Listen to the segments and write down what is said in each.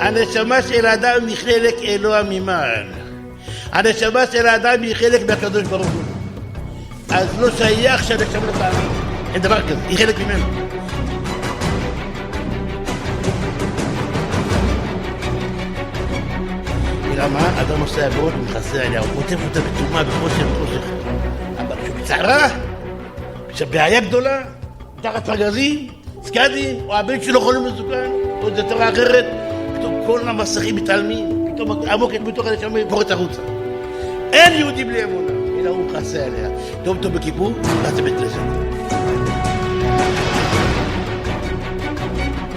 הנשמה של האדם היא חלק אלוה ממעל. הנשמה של האדם היא חלק מהקדוש ברוך הוא. אז לא שייך שהנשמה לא תאמין. אין דבר כזה, היא חלק ממנו. למה? אדם עושה עבוד ומכסה עליה, הוא כותב אותה בטומאה, בחושך. אבל כשבצערה, כשבעיה גדולה, תחת פגזים, סקאדים, או הבן שלו חולה מסוכן, או איזה תורה אחרת, פתאום כל המסכים מתעלמים, פתאום עמוק בתוך הנשמה פורץ החוצה. אין יהודי בלי אמונה, אלא הוא מכסה עליה. טוב בכיפור, נכנס לבית כנסת.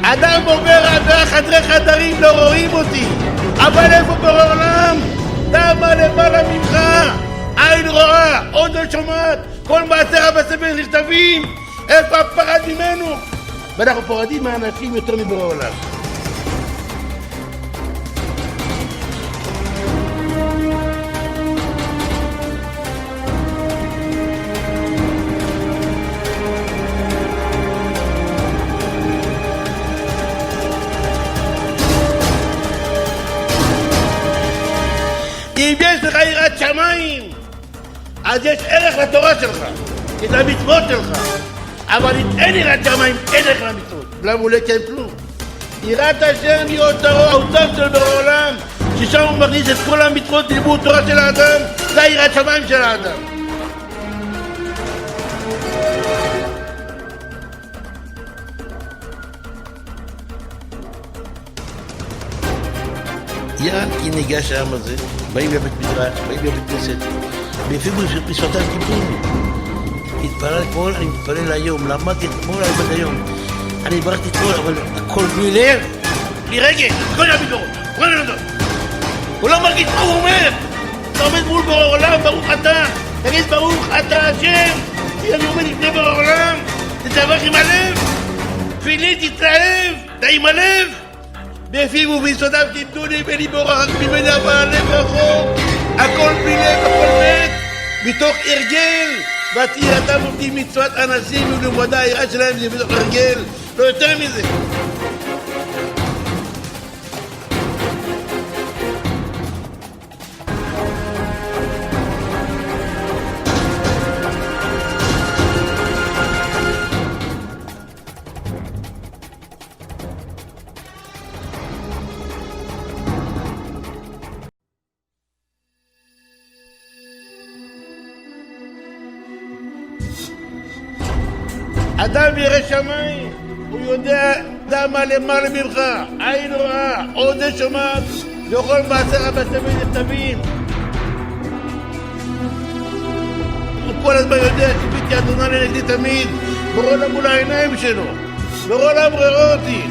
אדם עובר חדרי חדרים, לא רואים אותי. אבל איפה בעולם? למה למעלה ממך? עין רואה, עוד לא שומעת, כל מעשיך בספר נכתבים. איפה הפחד ממנו? ואנחנו פוחדים מהאנשים יותר מבורא עולם. אם יש לך יראת שמיים, אז יש ערך לתורה שלך, את המצוות שלך. אבל אם אין יראת שמיים, אין ערך למצוות. למה הוא לא יקיים כלום? יראת השם היא האוצר של בורא עולם, ששם הוא מכניס את כל המצוות ללימוד תורה של האדם. זה יראת שמיים של האדם. יען כי ניגש העם הזה, באים לבית מדרש, באים לבית כנסת, ואפילו בשפתם קיבלו. התפלל אתמול, אני מתפלל היום, למדתי אתמול, אני בד היום. אני ברכתי אתמול, אבל הכל בלי לב, בלי רגל, כל יום ביקורות, כל יום ביקורות. הוא לא מרגיש מה הוא אומר. אתה עומד מול בורא עולם, ברוך אתה. תגיד ברוך אתה השם. אני אומר לפני בורא עולם, תתברך עם הלב. תפילין תתלהב, די עם הלב. בפיו וביסודיו תיתנו בני בורח ממני הבא לב רחוק. הכל בלי לב, הכל מת, מתוך הרגל. ותהייתם עובדים מצוות אנשים ולמודה היראה שלהם זה מתוך הרגל, לא יותר מזה. אדם ירא שמיים, הוא יודע מה למעלה ממך, עין רואה, אוזן שומעת, וכל מעשיך בספר נכתבים. הוא כל הזמן יודע שביתי אדוני לנגדי תמיד, בורא עולם מול העיניים שלו, בורא עולם רואה אותי,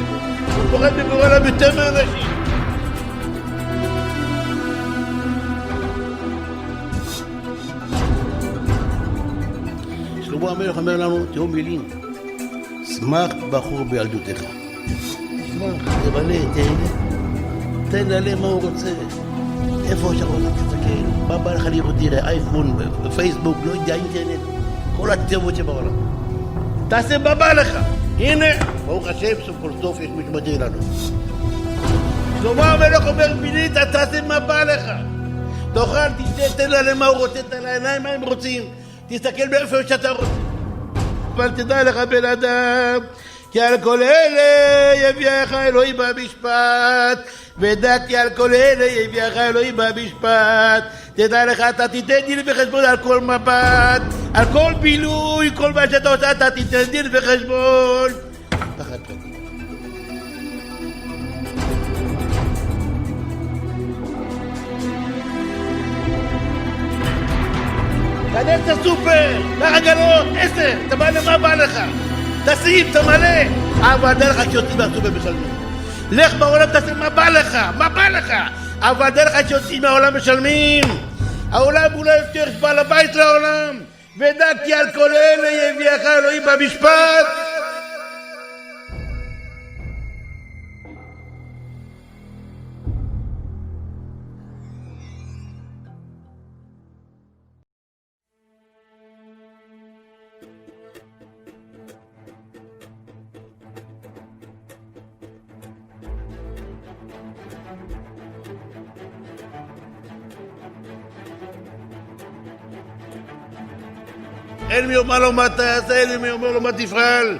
הוא פוחד מבורא עולם יותר מאנשים. שלמה המלך אומר לנו, תראו מילים, שמח בחור בילדותך. שמח, תבנה, תהנה. תן ללב מה הוא רוצה. איפה שאתה רוצה תסתכל. מה בא לך לראות, תראה, אייפון, פייסבוק, לא יודע, אינטרנט. כל התיבות שבעולם. תעשה מה בא לך. הנה, ברוך השם, סוף כל סוף יש מישהו מדהים לנו. שלמה המלך אומר, מילית, תעשה מה בא לך. תאכל, תשתה, תן ללב מה הוא רוצה, תן לעיניים מה הם רוצים. תסתכל באיפה שאתה רוצה. אבל תדע לך בן אדם, כי על כל אלה יביאך אלוהים במשפט, ודע כי על כל אלה יביאך אלוהים במשפט. תדע לך, אתה תיתן דין וחשבון על כל מבט, על כל בילוי, כל מה שאתה עושה, אתה תיתן דין וחשבון. פחד פחד. תדע את הסופר, לעגלות, 10, אתה בא למה בא לך? תשים, תמלא. אבל דרך שיוצאים מהסופר משלמים. לך בעולם תעשה מה בא לך, מה בא לך? אבל דרך שיוצאים מהעולם משלמים. העולם הוא לא יותר שבא לבית לעולם. ודע כי על כל אלה יביאך אלוהים במשפט. אין מי אומר לו מה תעשה, אין מי אומר לו מה תפעל.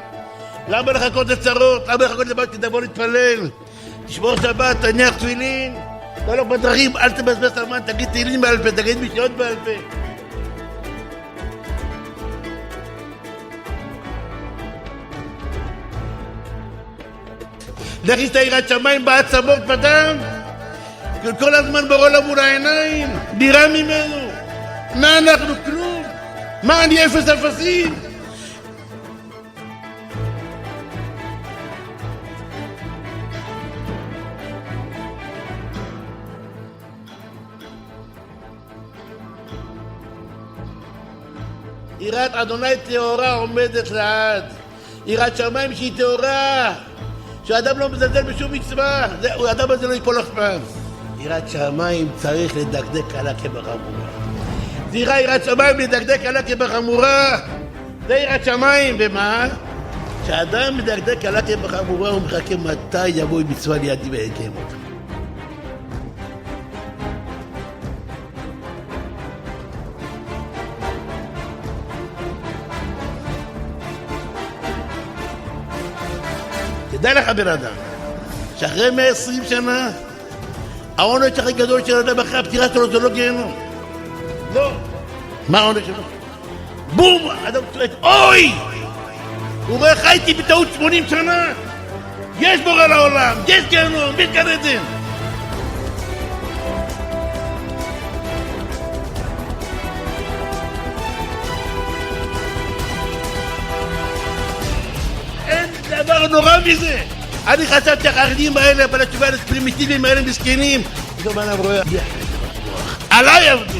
למה לחכות לצרות? למה לחכות לבית כדי לבוא להתפלל? תשמור שבת, תניח תפילין, תהלוך בדרכים, אל תבזבז את הזמן, תגיד תהילים בעל פה, תגיד משיות בעל פה. להכניס את יראת שמיים בעצמות בדם, כל הזמן בורא לו מול העיניים, נראה ממנו. מה אנחנו? כלום. מה אני אפס אפסים? יראת אדוני טהורה עומדת לעד. יראת שמיים שהיא טהורה, שהאדם לא מזלזל בשום מצווה, האדם הזה לא ייפול אף פעם. יראת שמיים צריך לדקדק קלה כבחמורה. זירה יראת שמיים לדקדק קלה כבחמורה. זה יראת שמיים. ומה? כשאדם מדקדק קלה כבחמורה הוא מחכה מתי יבוא עם מצווה לידי ויקיים אותה. תדע לך בן אדם, שאחרי 120 שנה, העונש הכי גדול של אדם אחרי הפטירה שלו זה לא גיהנום. לא. מה העונש שלו? בום! אדם צועק, אוי! הוא אומר, חייתי בטעות 80 שנה. יש בורא לעולם, יש גיהנום, יש גן עדן. דבר נורא מזה. אני חשבתי שהחרדים האלה, אבל התשובה האלה פרימיטיביים האלה מסכנים. פתאום אני רואה, עליי עבדו.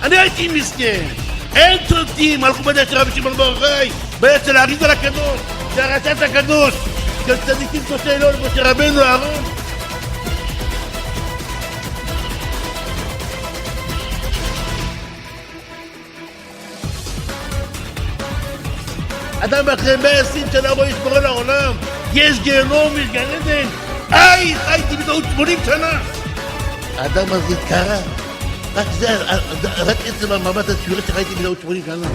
אני הייתי מסכן. אין צודקים, הלכו בדרך של רבי שמעון בר יוחאי, בדרך של האריז"ל הקדוש, של הרש"ץ הקדוש, של צדיקים קדושי עליון, של רבנו אהרון. אדם אחרי 120 שנה בו יש בורא לעולם, יש גיהנום, יש גן עדן. איי, חייתי בטעות 80 שנה. האדם הזה קרה, רק זה, רק עצם המבט הציורי שחייתי בטעות 80 שנה.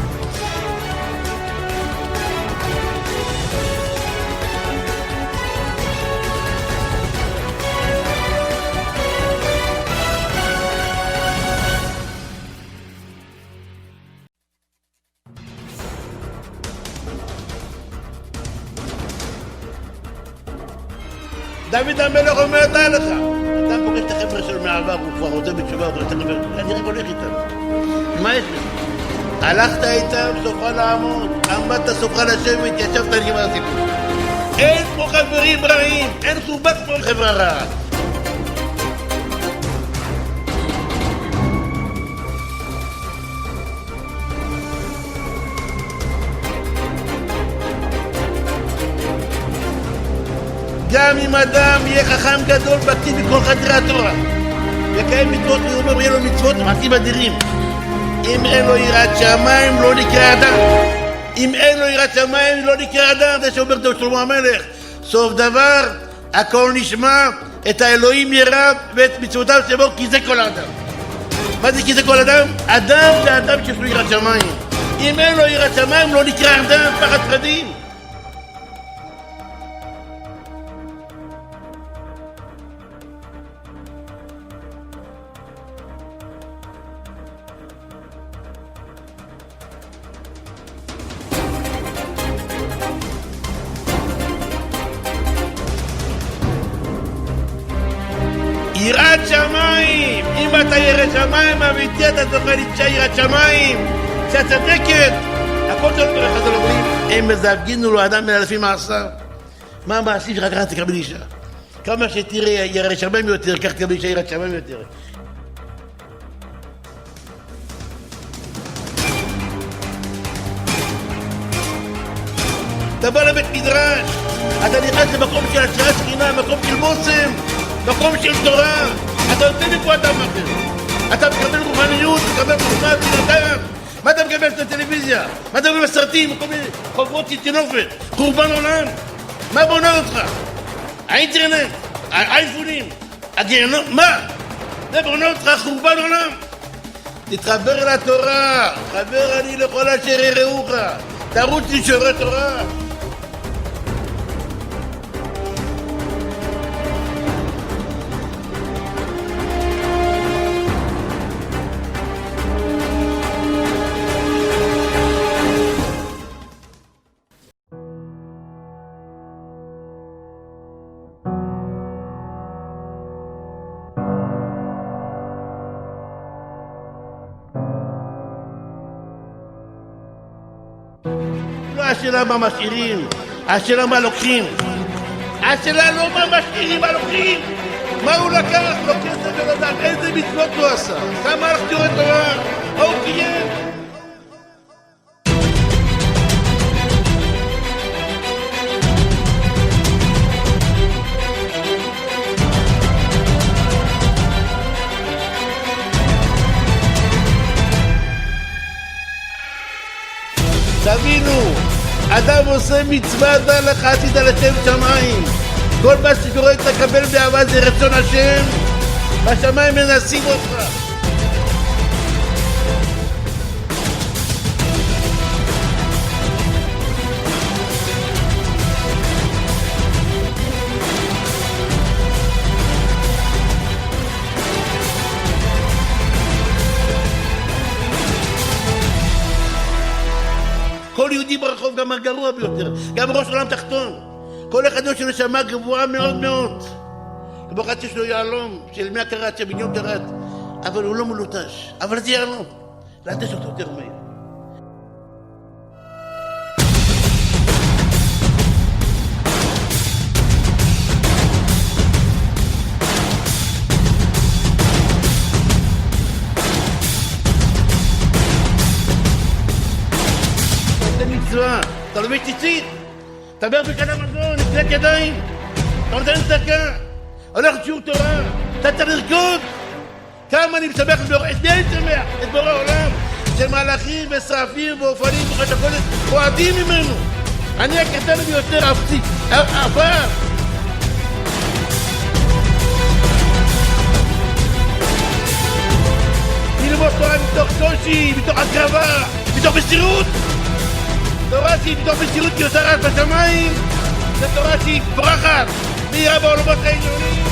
דוד המלך אומר, דע לך, אתה פוגש את החבר'ה שלו מהעבר, הוא כבר רוצה בתשובה, הוא רוצה את החבר'ה, אני רק הולך איתם. מה יש לך? הלכת איתם, סופה לעמוד, עמדת סופה לשבת, ישבת נגמר הסיפור. אין פה חברים רעים, אין חורבן פה חברה רעה. גם אם אדם יהיה חכם גדול, בקיא בכל חדרי התורה, וקיים מצוות, הוא אומר, יהיה לו מצוות, מעשים אדירים. אם אין לו יראת שמיים, לא נקרא אדם. אם אין לו יראת שמיים, לא נקרא אדם. זה שאומר דוד שלמה המלך, סוף דבר, הכל נשמע, את האלוהים ירא ואת מצוותיו שבו, כי זה כל האדם. מה זה כי זה כל אדם? אדם זה אדם שיש לו יראת שמיים. אם אין לו יראת שמיים, לא נקרא אדם, פחד פחדים. יראת שמיים, אם אתה יראת שמיים אמיתי אתה זוכה לתשע יראת שמיים שהצדקת, הכל טוב ברך הזה אומרים, הם מזווגינו לו אדם מאלפים מעשיו. מה המעשים שלך ככה תקבל אישה? כמה שתראה יראת שמיים יותר, כך תקבל אישה יראת שמיים יותר. אתה בא לבית מדרש, אתה נכנס למקום של השראת שכינה, מקום של בושם, מקום של תורה, אתה יוצא מפה אדם אחר. אתה מקבל רוחניות, מקבל חוכמה, בן-אדם. מה אתה מקבל בטלוויזיה? מה אתה מקבל בסרטים? כל מיני חוברות של טינופת, חורבן עולם. מה בונה אותך? האינטרנט, האייפונים, הגיהנום, מה? זה בונה אותך חורבן עולם. תתחבר לתורה, חבר אני לכל אשר יראוך, תרוץ לשיעורי תורה. השאלה מה משאירים, השאלה מה לוקחים, השאלה לא מה משאירים, מה לוקחים. מה הוא לקח? לא כסף ולא דעת, איזה מצוות הוא עשה, כמה הלך שיעורי תורה, מה הוא קיים. תבינו, אדם עושה מצווה דע לך עתידה לשם שמיים. כל מה שקורה תקבל באהבה זה רצון השם, בשמיים מנסים אותך. כל יהודי ברחוב, גם הגרוע ביותר, גם ראש עולם תחתון, כל אחד יש לו נשמה גבוהה מאוד מאוד, כמו אחד שיש לו יהלום של 100 קראט, של מיליון קראט, אבל הוא לא מלוטש, אבל זה יהלום, להטש אותו יותר מהר. אתה לובש ציצית, אתה בערך בכאן המזון, נקלט ידיים, אתה נותן צדקה, הולך לשיעור תורה, אתה צריך לרקוד. כמה אני משמח את מי אני משמח? את בורא העולם, שמלאכים ושרפים ואופנים וחש הקודש פועדים ממנו. אני הקטן ביותר עפר. ללמוד תורה מתוך קושי, מתוך הקרבה, מתוך מסירות. תורה שהיא מתוך מסירות יותרת בשמיים, זה תורה שהיא פורחת, מהירה בעולמות העליונים.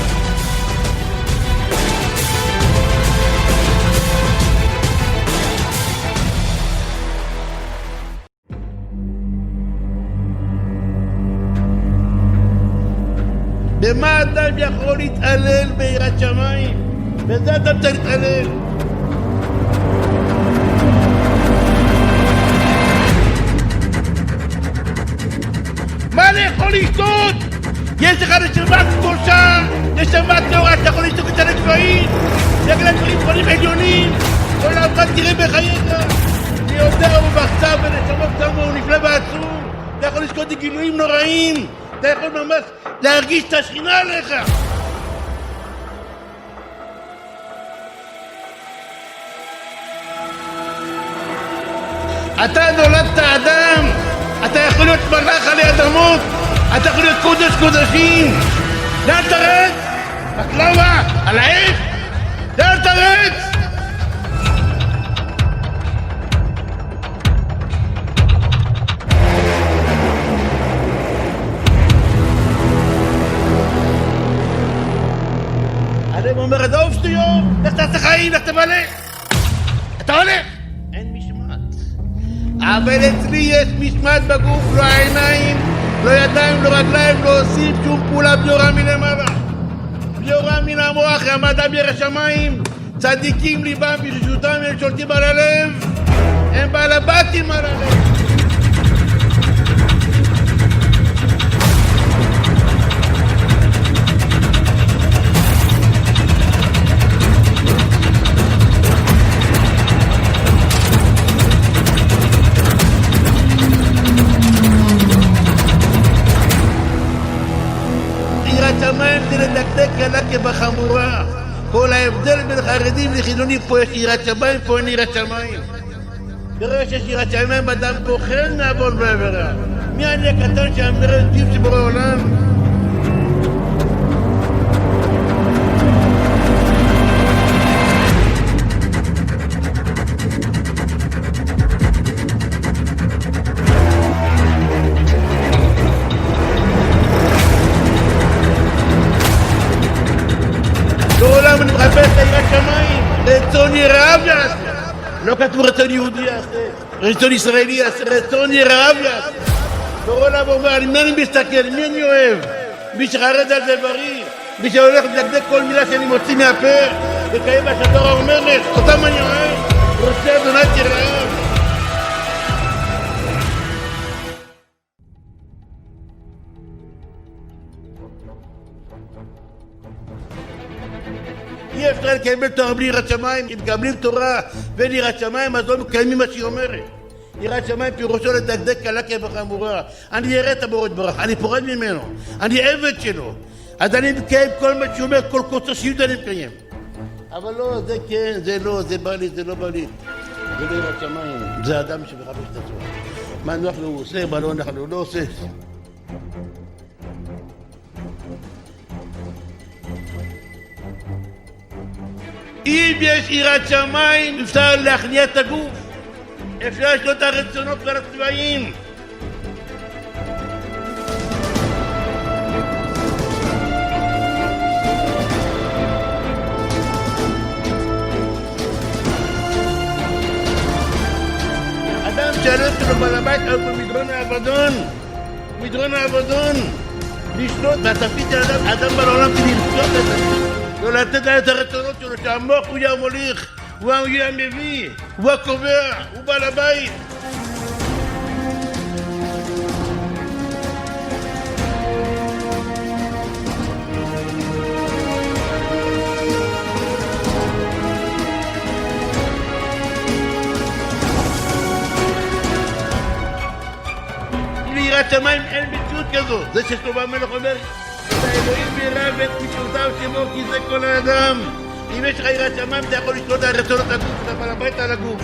במה אדם יכול להתעלל ביראת שמיים? בזה אדם צריך להתעלל. מה אני יכול לשתות? יש לך נשמה קדושה, נשמה טהורה, אתה יכול לשתות את הנגבעים, להגיד לדברים דברים עליונים, כל העבודה תראה בחייך. אני יודע, הוא מחצב ונשמות כמה, הוא נפלא ועצום, אתה יכול לשתות גילויים נוראים, אתה יכול ממש להרגיש את השכינה עליך. אתה נולדת אדם, אתה יכול להיות מלאך עלי אדמות, אתה יכול להיות קודש קודשים. לאן תרד? בקלאווה? על העץ? לאן תרד? הרב אומר, עזוב שטויות, לך תעשה חיים, לך תבלה. אתה הולך? אין משמעת. אבל אצלי יש משמעת בגוף, לא העיניים, לא ידיים, לא רגליים, לא עושים שום פעולה בלי הוראה מלמעלה. בלי הוראה מן המוח, המדע ירא שמיים, צדיקים ליבם ברשותם, הם שולטים על הלב, הם בעל הבתים על הלב. השמיים זה לדקדק קלה כבחמורה. כל ההבדל בין חרדים לחילונים, פה יש יראת שמיים, פה אין יראת שמיים. ברגע שיש יראת שמיים, אדם פוחד מעוון ועבירה. מי אני הקטן שהמרד פיו שבורא עולם? לא כתבו רצון יהודי יעשה, רצון ישראלי יעשה, רצון ירעב יעשה. בעולם אומר, מי אני מסתכל, מי אני אוהב? מי שחרד על זה בריא, מי שהולך לדקדק כל מילה שאני מוציא מהפה, וקיים מה שהתורה אומרת, אותם אני אוהב, רוצה אדוני תרעב. אי אפשר לקבל תורה בלי יראת שמיים. אם מקבלים תורה ואין יראת שמיים, אז לא מקיימים מה שהיא אומרת. יראת שמיים פירושו לדקדק קלה כבחמורה. אני ירא את הבורא יתברך, אני פוחד ממנו, אני עבד שלו, אז אני מקיים כל מה שהוא אומר, כל קוצר שיעוד אני מקיים. אבל לא, זה כן, זה לא, זה בא לי, זה לא בא לי. זה לא יראת שמיים, זה אדם שמחפש את עצמו. מה נוח לו הוא עושה, מה לא נוח לו הוא לא עושה. אם יש יראת שמיים, אפשר להכניע את הגוף, אפשר לשלוט את הרצונות והצבעים. אדם שהלך שלו בעל הבית במדרון האבדון, מדרון האבדון, לשלוט, והתפקיד של אדם בעולם כדי לשלוט את זה. לא לתת לה את הרצונות שלו, שהמוח הוא המוליך, הוא המביא, הוא הקובע, הוא בעל הבית. ליראת שמיים אין מציאות כזאת. זה ששלמה המלך אומר, את האלוהים בירא ואת מצוותיו שמו כי זה כל האדם. אם יש לך יראת שמיים אתה יכול לשלוט על רצונות הגוף, אתה בעל הבית על הגוף.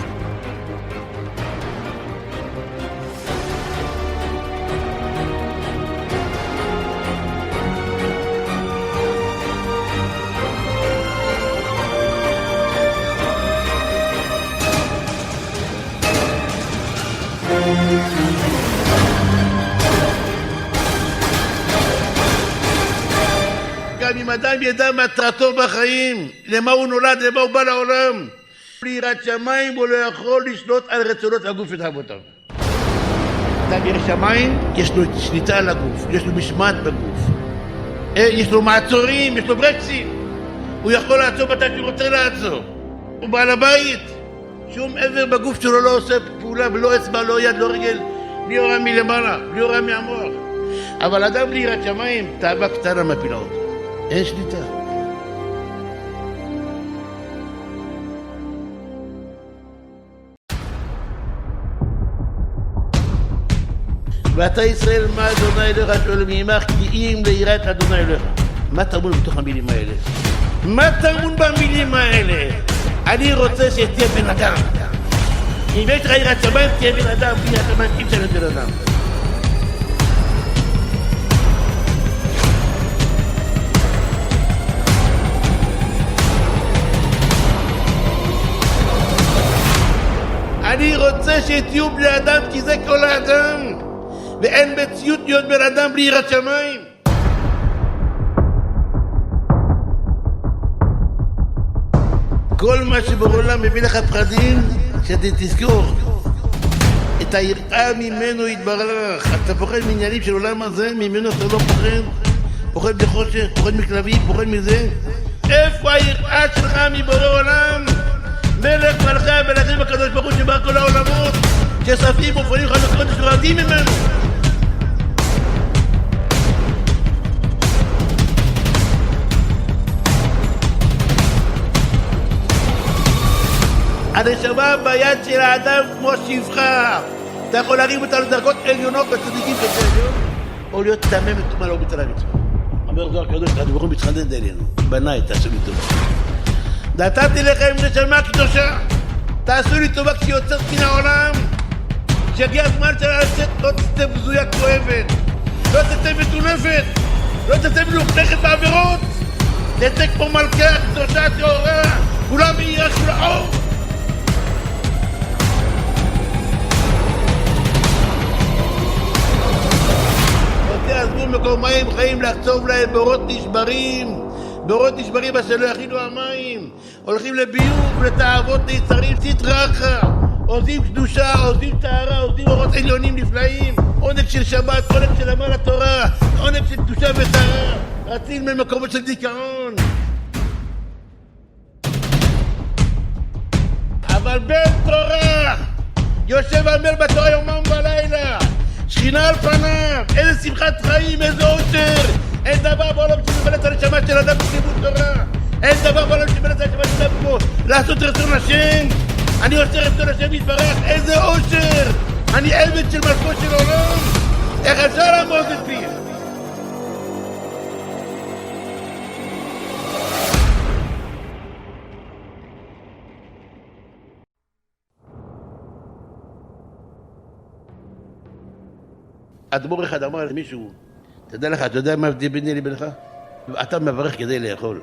גם אם אדם ידע מטרתו בחיים, למה הוא נולד, למה הוא בא לעולם, בלי יראת שמיים הוא לא יכול לשלוט על רצונות הגוף ותאוותיו. אדם ירא שמיים, יש לו שליטה על הגוף, יש לו משמעת בגוף, יש לו מעצורים, יש לו ברקסים, הוא יכול לעצור מתי שהוא רוצה לעצור, הוא בעל הבית, שום עבר בגוף שלו לא עושה פעולה, ולא אצבע, לא יד, לא רגל, בלי הוראה מלמעלה, בלי הוראה מהמוח. אבל אדם בלי יראת שמיים, תאווה קטנה מפילה אותו, אין שליטה. ואתה ישראל, מה אדוני אליך שואל מעמך, כי אם ליראת אדוני אליך. מה טמון בתוך המילים האלה? מה טמון במילים האלה? אני רוצה שתהיה בן אדם. אם יש לך יראת שמיים, תהיה בן אדם, בלי יראת שמיים, אי אפשר להיות בן אדם. אני רוצה שתהיו בני אדם, כי זה כל האדם, ואין מציאות להיות בן אדם בלי יראת שמיים. כל מה שבעולם מביא לך פחדים, שתזכור את היראה ממנו יתברך. אתה פוחד מעניינים של עולם הזה, ממנו אתה לא פוחד, פוחד מחושך, פוחד מכלבים, פוחד מזה. איפה היראה שלך מבורא עולם? מלך מלכי המלכים הקדוש ברוך הוא שברא כל העולמות, שספים ופונים חלק קודש ורדים ממנו. הנשמה ביד של האדם כמו שפחה. אתה יכול להרים אותה לדרגות עליונות בצדיקים בסדר, או להיות תמם וטומאה לא בטלה מצווה. אומר זוהר הקדוש, הקדוש ברוך הוא מתחנן אלינו, בניי תעשו לי טובה. נתתי לכם נשמה קדושה, תעשו לי טובה כשיוצאת מן העולם, כשיגיע הזמן שלה לצאת, לא תצא בזויה כואבת, לא תצא מטונפת, לא תצא מלוכלכת בעבירות, תצא כמו מלכה קדושה טהורה, כולם יירשו לאור. אותי עזבו מקום מים חיים לחצוב להם באורות נשברים, בורות נשברים אשר לא יכילו המים, הולכים לביוב, לתאוות, ליצרים, סטרחה, עוזים קדושה, עוזים טהרה, עוזים אורות עליונים נפלאים, עונג של שבת, עונג של עמל התורה, עונג של קדושה וטהרה, רצים ממקומות של דיכאון. אבל בן תורה יושב עמל בתורה יומם ולילה, שכינה על פניו, איזה שמחת חיים, איזה אושר. אין דבר בעולם שמבלע את הנשמה של אדם בלימוד תורה. אין דבר בעולם שמבלע את הנשמה של אדם כמו לעשות רצון השם. אני עושה רצון השם יתברך, איזה אושר. אני עבד של מלכו של עולם. איך אפשר לעמוד את פיו? אדמו"ר אחד אמר למישהו, תדע לך, אתה יודע מה ההבדל ביני לבינך? אתה מברך כדי לאכול,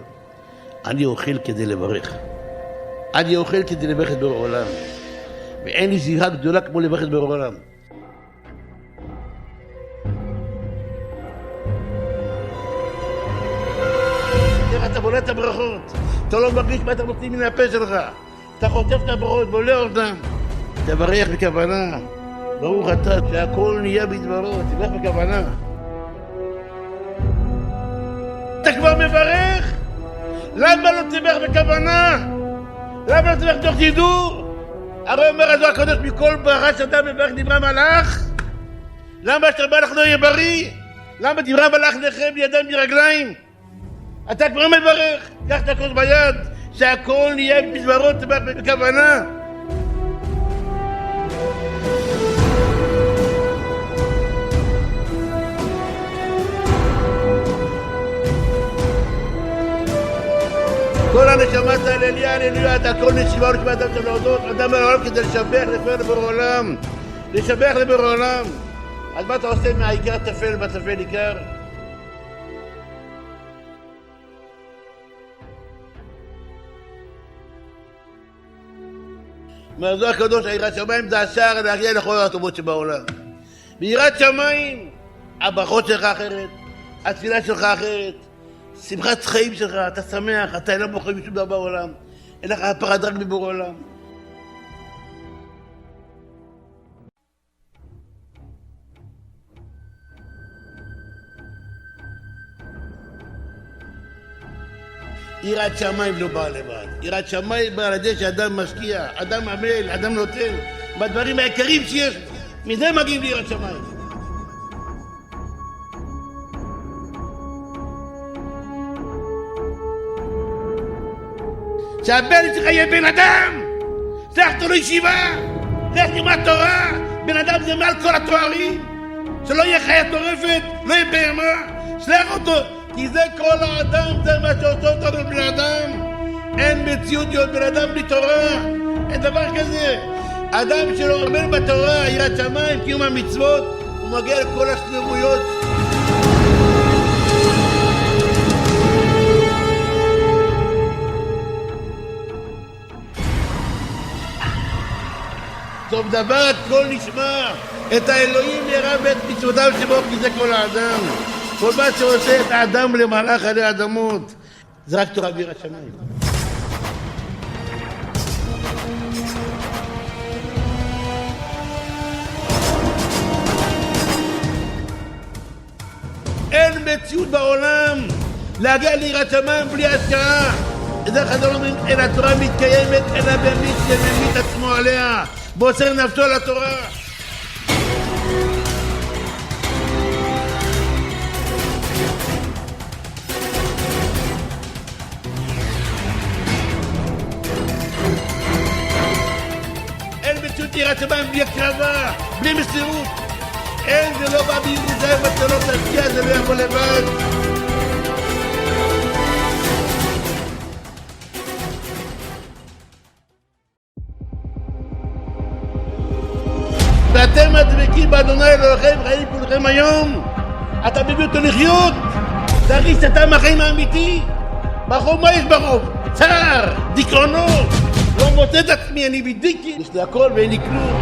אני אוכל כדי לברך. אני אוכל כדי לברך את בורא עולם, ואין לי זירה גדולה כמו לברך את בורא עולם. איך אתה בולע את הברכות, אתה לא מרגיש מה אתה מוציא מן הפה שלך, אתה חוטף את הברכות, בולע אותם, תברך בכוונה. ברוך אתה שהכל נהיה בדברו, תברך בכוונה. אתה כבר מברך? למה לא תברך בכוונה? למה לא תברך תוך סידור? הרי אומר הזוהר הקדוש, מכל ברכה שאדם מברך דברי מלאך. למה שהמלאך לא יהיה בריא? למה דברי מלאך לחם בידיים ורגליים? אתה כבר מברך, קח את הכוס ביד, שהכל נהיה בדברו, תברך בכוונה. כל הנשמת הלליה, הללויה, אתה כל נשימה ונשמה אדם של להודות, אדם לעולם כדי לשבח לפאר לבורא עולם, לשבח לבורא עולם. אז מה אתה עושה מהעיקר תפל בטפל עיקר? מהזוהר הקדוש, יראת שמיים זה השער להגיע לכל הטובות שבעולם. ביראת שמיים, הברכות שלך אחרת, התפילה שלך אחרת, שמחת חיים שלך, אתה שמח, אתה אין בוחר משום דבר בעולם, אין לך פרדרק בבורא עולם. יראת שמיים לא באה לבד, יראת שמיים באה על ידי שאדם משקיע, אדם עמל, אדם נותן, בדברים העיקריים שיש, מזה מגיעים ליראת שמיים. שהבן שלך יהיה בן אדם, שלח אותו לישיבה, לך תלמד תורה, בן אדם זה מעל כל התוארים, שלא יהיה חיה טורפת, לא יהיה בהמה, שלח אותו, כי זה כל האדם, זה מה שעושה אותנו בן אדם. אין מציאות להיות בן אדם בלי תורה, אין דבר כזה. אדם שלא עומד בתורה, יראת שמיים, קיום המצוות, הוא מגיע לכל השלמויות. סוף דבר כל נשמע, את האלוהים ירא ואת מצוותיו שבו, כי זה כל האדם. כל מה שעושה את האדם למלאך עלי אדמות, זה רק תורה ויראת שמיים. אין מציאות בעולם להגיע ליראת שמיים בלי השקעה. זה חז"ל אומרים, אין התורה מתקיימת, אלא במי שממית עצמו עליה, מוסר נפשו על התורה. אין מציאות יראת שמיים בלי הקרבה, בלי מסירות. אין, זה לא בא בירושלים, אתה לא תשקיע, זה לא יכול לבד. ואתם הדבקים באדוני אלוהיכם, חיים כולכם היום. אתה מביא אותו לחיות, תרגיש את הטעם החיים האמיתי. ברחוב מה יש ברחוב? צער, דיכאונות. לא מוצא את עצמי, אני בדיקי, יש לי הכל ואין לי כלום.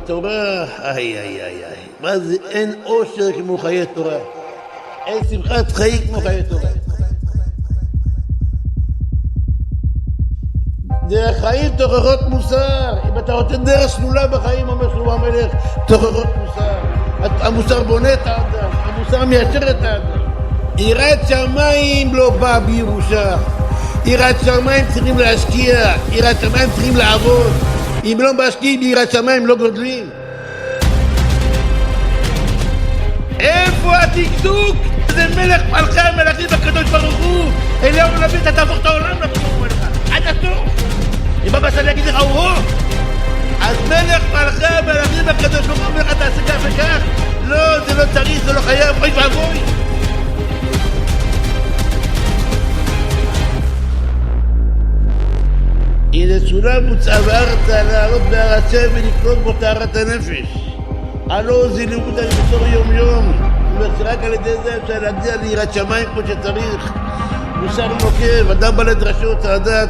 בתורה, איי, איי, איי, איי. מה זה? אין אושר כמו חיי תורה. אין שמחת חיים כמו חיי תורה. דרך חיים תוכחות מוסר. אם אתה רוצה דרך סלולה בחיים, אומר שלמה המלך, תוכחות מוסר. המוסר בונה את האדם, המוסר מיישר את האדם. יראת שמיים לא בא בירושה. יראת שמיים צריכים להשקיע, יראת שמיים צריכים לעבוד. אם לא משקיעים ביראת שמיים לא גודלים. איפה התקדוק? זה מלך מלכי המלכים הקדוש ברוך הוא. אליהו הנביא, אתה תהפוך את העולם לתורה מלכה עד הסוף. אם אבא שלי יגיד לך הוא, אז מלך מלכי המלכים הקדוש ברוך הוא אומר לך תעשה כך וכך. לא, זה לא צריך, זה לא חייב, אוי ואבוי. הנה סולם וצעברת לעלות בהר השם ולקנות בו טהרת הנפש. הלא זה לימוד המסור יום יום. ורק על ידי זה אפשר להגיע ליראת שמיים כמו שצריך. מוסר נוקב, אדם בעלי דרשות, הדעת,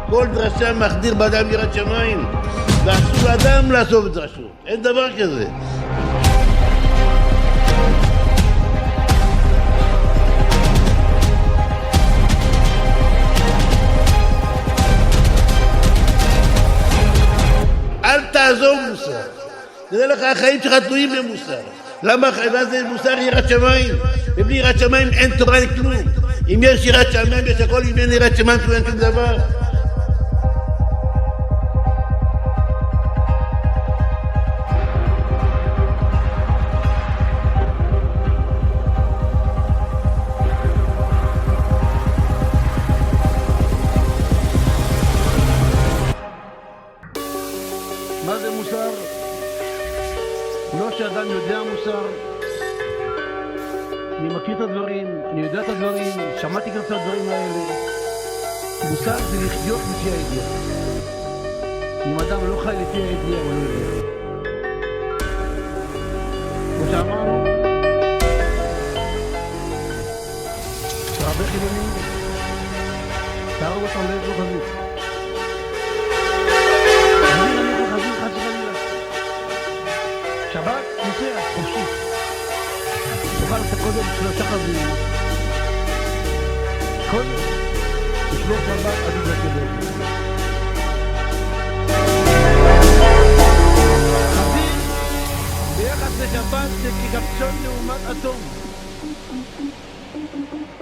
כל דרשה מחדיר באדם יראת שמיים. ואסור לאדם לעשות דרשות, אין דבר כזה. אל תעזוב מוסר. תראה לך, החיים שלך תלויים במוסר. למה זה מוסר יראת שמיים? ובלי יראת שמיים אין תורה, אין כלום. אם יש יראת שמיים יש הכל, אם אין יראת שמיים אין שום דבר. מה זה מוסר? לא שאדם יודע מוסר. אני מכיר את הדברים, אני יודע את הדברים, שמעתי גם את הדברים האלה. מוסר זה לחיות לפי הידיעה. אם אדם לא חי לפי הידיעה, הוא לא יודע. כמו שאמרנו, הרבה חילונים, תהרוג אותם לאיזו חזית. שבת נוסע, חופשי. תוכל את הקודם שלושה חזים. קודם, תשלוח שבת עדיף לקדם. חזיר, ביחס לשבת זה כקפצון לעומת אטום.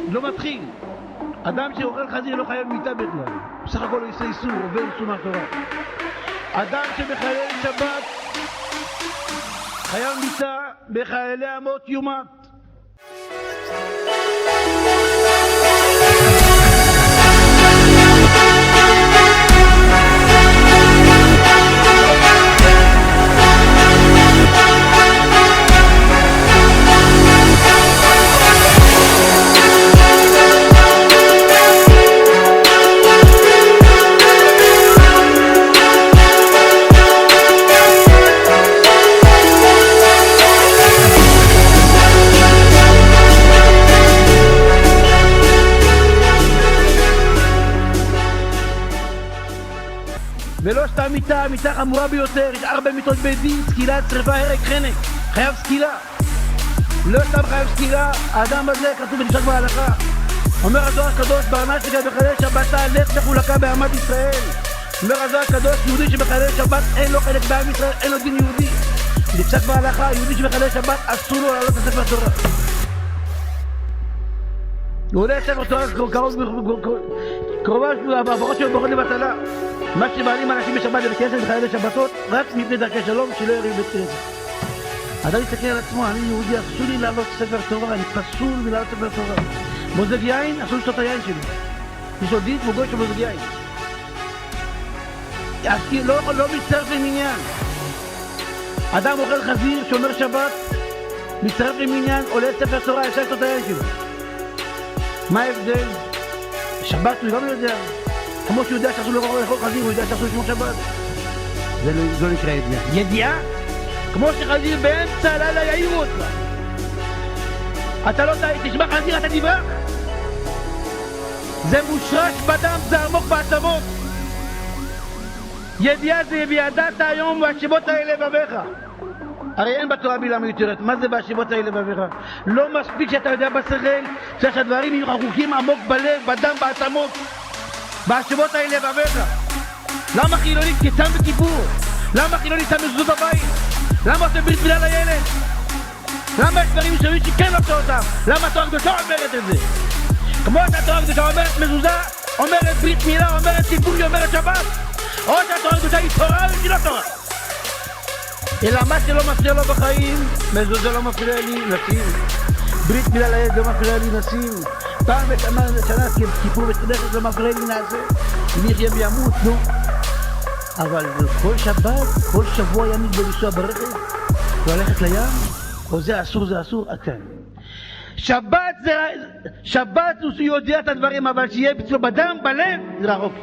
לא מתחיל. אדם שאוכל חזיר לא חייב מיטה בכלל. בסך הכל הוא עושה איסור, עובר איסור מהתורה. אדם שמחלל שבת חייב מיטה בחיילי אמות יומת. ולא סתם מיטה, מיטה חמורה ביותר, יש 4 מיטות בית דין, סקילה, שריפה, הרג, חנק, חייב סקילה. לא סתם חייב סקילה, האדם הזה כתוב בנפשט בהלכה. אומר הזוהר הקדוש, ברנש לגבי בחלל שבת לך מחולקה בעמת ישראל. אומר הזוהר הקדוש, יהודי שבחלל שבת אין לו חלק בעם ישראל, אין לו דין יהודי. נפסק בהלכה, יהודי שבחלל שבת אסור לו לעלות לספר תורה. הוא עולה לספר תורה קרובה בעבורות שלו בכל לבטלה. מה שבעלים אנשים בשבת לבית כנסת וחיילי שבתות רק מפני דרכי שלום שלא יריב בית כנסת. אדם יסתכל על עצמו, אני יהודי, אסור לי לעלות ספר תורה, אני פסול מלעלות ספר תורה. מוזג יין, אסור לשתות היין שלי. יש לו דין כמו גוי של מוזג יין. לא מצטרף למניין. אדם אוכל חזיר, שומר שבת, מצטרף למניין, עולה ספר תורה, ישר לשתות היין שלו. מה ההבדל? שבת הוא גם לא יודע. כמו שהוא יודע שאסור לאכול חזיר, הוא יודע שאסור לשמור שבת. זה לא נקרא ידיעה. ידיעה? כמו שחזיר באמצע הלילה יעירו אותך. אתה לא תשמע חזיר, אתה נברח. זה מושרש בדם, זה עמוק בעצמות. ידיעה זה וידעת היום והשיבות האלה בביך. הרי אין בתורה מילה מיותרת. מה זה והשיבות האלה בביך? לא מספיק שאתה יודע בשכל, צריך שהדברים יהיו חקוקים עמוק בלב, בדם, בעצמות. והשיבות האלה בביך. למה חילונית כצם בכיפור? למה חילונית שם מזוז בבית? למה עושה ברית מילה לילד? למה יש דברים מסוימים שכן עושה אותם? למה התורה הקדושה אומרת את זה? כמו שהתורה הקדושה אומרת מזוזה, אומרת ברית מילה, אומרת ציבור, אומרת שבת, או שהתורה הקדושה היא תורה והיא לא תורה. אלא מה שלא מפריע לו בחיים, מזוזה לא מפריע לי, נשים. ברית מילה לילד לא מפריע לי, נשים. פעם בשנה כיפור וצדקת לא מפריע לי, נעשה. אם יחיה וימות, נו. אבל כל שבת, כל שבוע ימים בלנסוע ברכב וללכת לים, או זה אסור, אתם. שבת הוא יודע את הדברים, אבל שיהיה אצלו בדם, בלב, זה רחוק.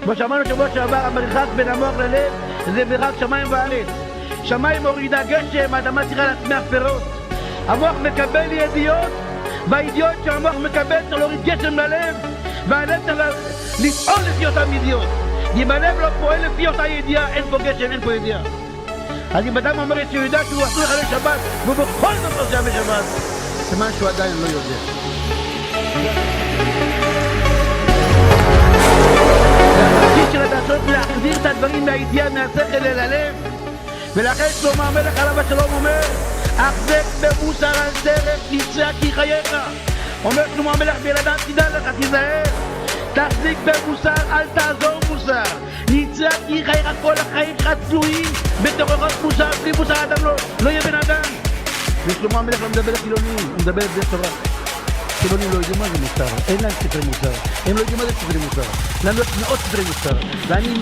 כמו שאמרנו שבוע שעבר, המרחק בין המוח ללב זה מרחק שמיים וארץ. שמיים מורידה גשם, האדמה צריכה להצמיח פירות. המוח מקבל ידיעות, והידיעות שהמוח מקבל צריך להוריד גשם ללב, והלב צריך לפעול לפי אותם ידיעות. אם הלב לא פועל לפי אותה ידיעה, אין פה גשם, אין פה ידיעה. אז אם אדם אומר שהוא יודע שהוא אסור לחלל שבת, והוא בכל זאת עושה בשבת, סימן שהוא עדיין לא יודע. והתפקיד של הדתות להחזיר את הדברים מהידיעה, מהשכל אל הלב, ולכן שלמה המלך עליו השלום אומר, החזק במוסר על דרך ניצח כי חייך. אומר שלמה המלך בילדם, תדע לך, תיזהר, תחזיק במוסר, אל תעזור מוסר. ניצח כי חייך, כל החיים שלך תלויים בתוכחות מוסר. בלי מוסר האדם לא יהיה בן אדם. ושלמה המלך לא מדבר לחילונים, הוא מדבר את זה תורה. חילונים לא יודעים מה זה מוסר, אין להם ספרי מוסר, הם לא יודעים מה זה ספרי מוסר, להם לא מאות ספרי מוסר. ואני,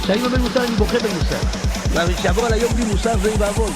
כשאני אומר מוסר, אני בוכה במוסר, ושעבור על היום בלי מוסר זה יבעבוד.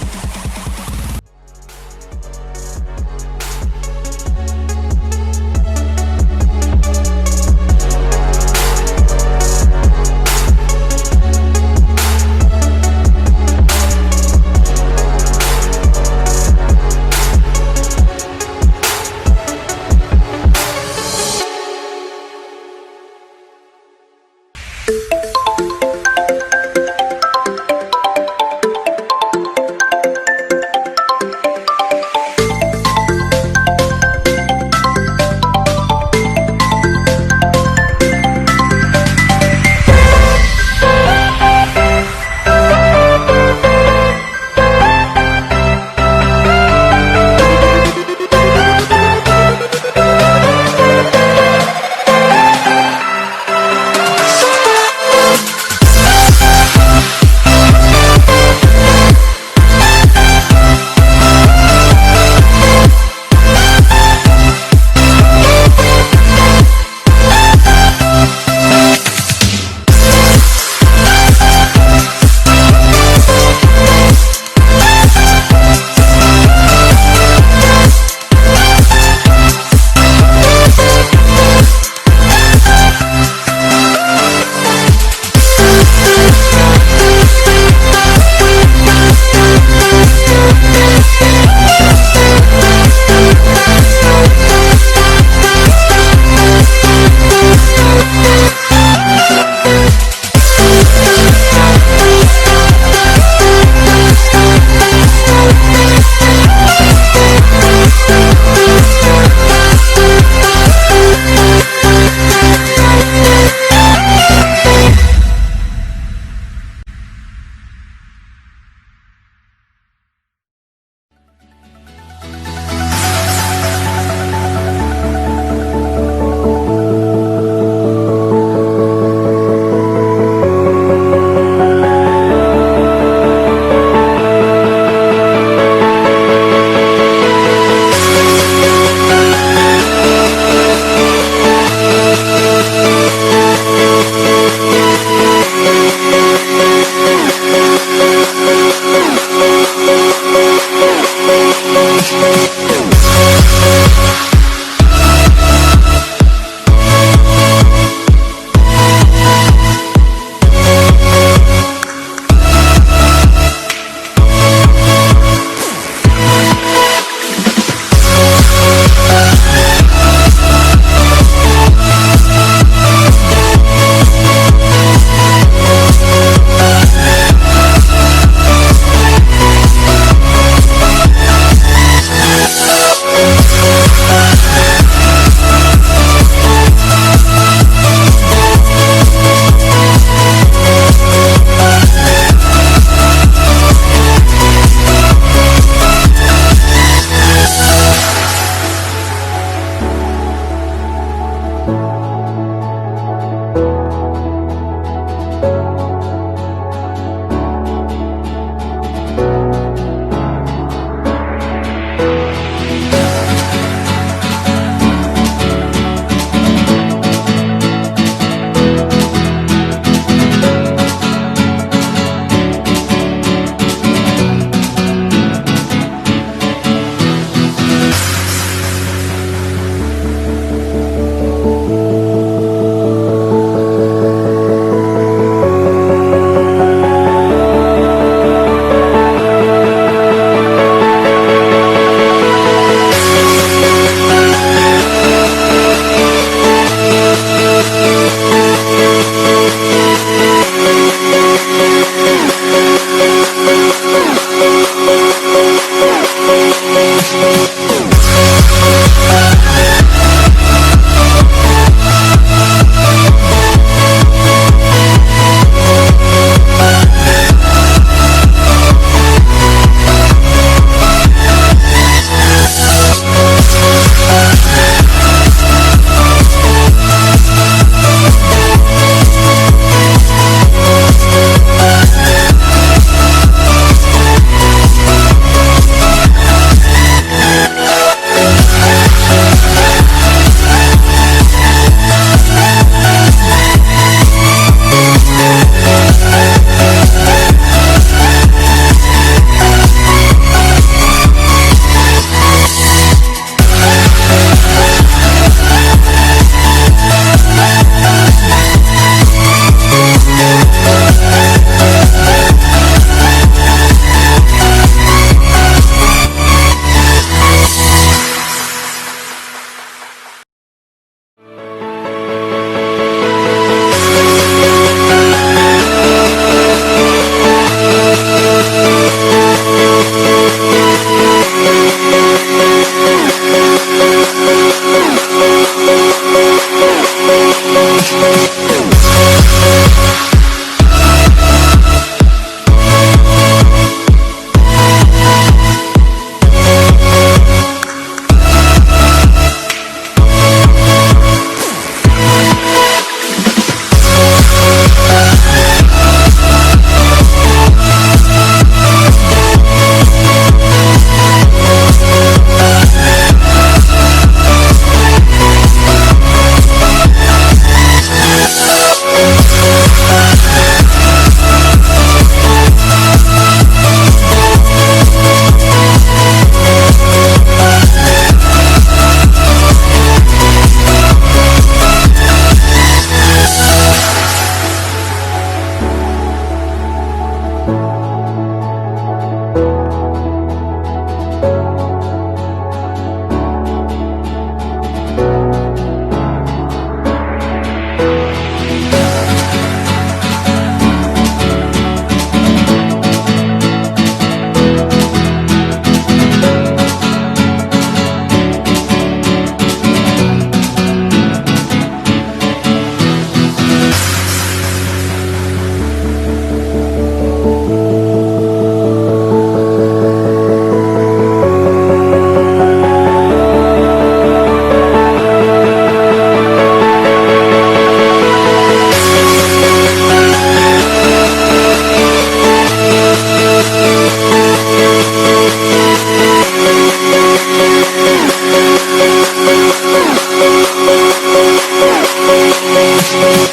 Thank you.